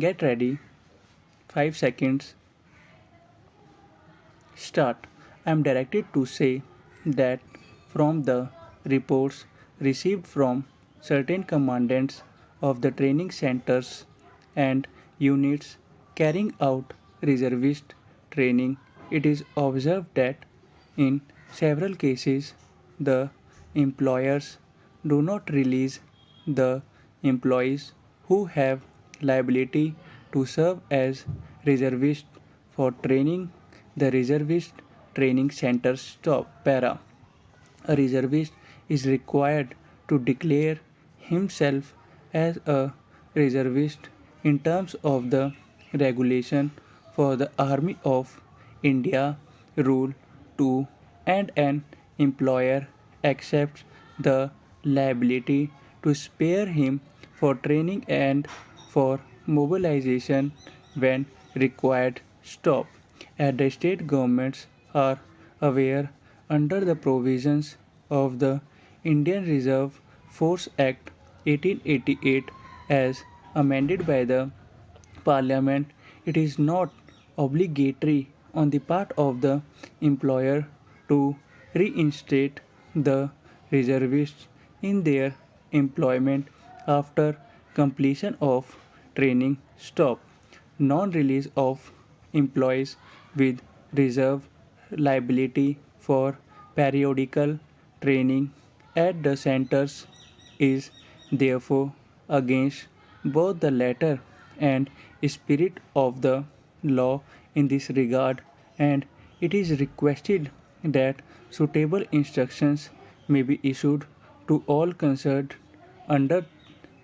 Get ready. 5 seconds. Start. I am directed to say that from the reports received from certain commandants of the training centers and units carrying out reservist training, it is observed that in several cases the employers do not release the employees who have liability to serve as reservists for training. The reservist training center stop para. A reservist is required to declare himself as a reservist in terms of the regulation for the Army of India Rule 2, and an employer accepts the liability to spare him for training and for mobilization when required. Stop. As the state governments are aware, under the provisions of the Indian Reserve Force Act 1888 as amended by the Parliament, it is not obligatory on the part of the employer to reinstate the reservists in their employment after completion of training. Stop. Non-release of employees with reserve liability for periodical training at the centers is therefore against both the letter and spirit of the law in this regard, and it is requested that suitable instructions may be issued to all concerned under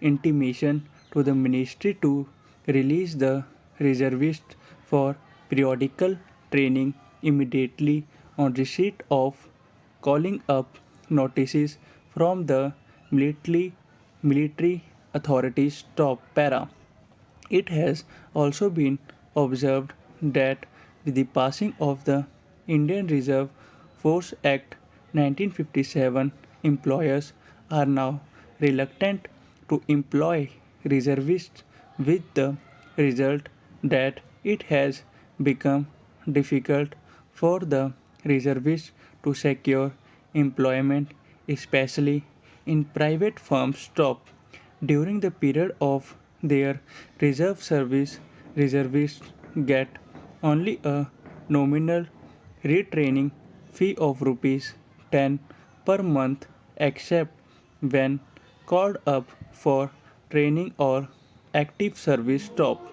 intimation to the ministry to release the reservists for periodical training immediately on receipt of calling up notices from the military authorities. Top para. It has also been observed that with the passing of the Indian Reserve Force Act 1957, employers are now reluctant to employ reservists, with the result that it has become difficult for the reservists to secure employment, especially in private firms. Stop. During the period of their reserve service, reservists get only a nominal retraining fee of rupees 10 per month, except when called up for training or active service. Stop.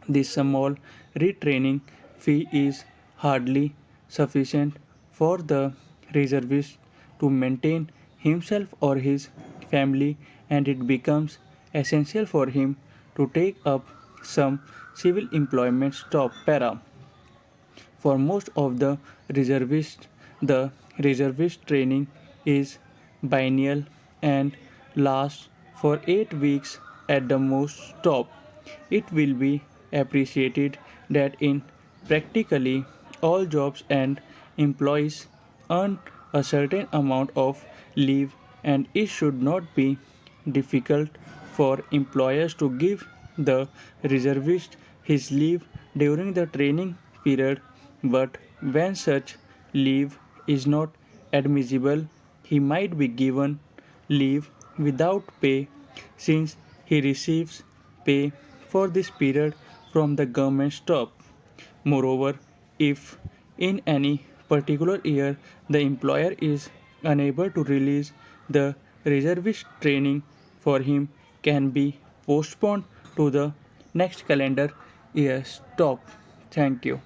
This small retraining fee is hardly sufficient for the reservist to maintain himself or his family, and it becomes essential for him to take up some civil employment. Stop para. For most of the reservists, the reservist training is biennial and lasts for 8 weeks at the most. Stop. It will be appreciated that in practically all jobs and employees earn a certain amount of leave, and it should not be difficult for employers to give the reservist his leave during the training period. But when such leave is not admissible, he might be given leave without pay, since he receives pay for this period from the government. Stop. Moreover, if in any particular year the employer is unable to release the reservist, training for him can be postponed to the next calendar year. Stop. Thank you.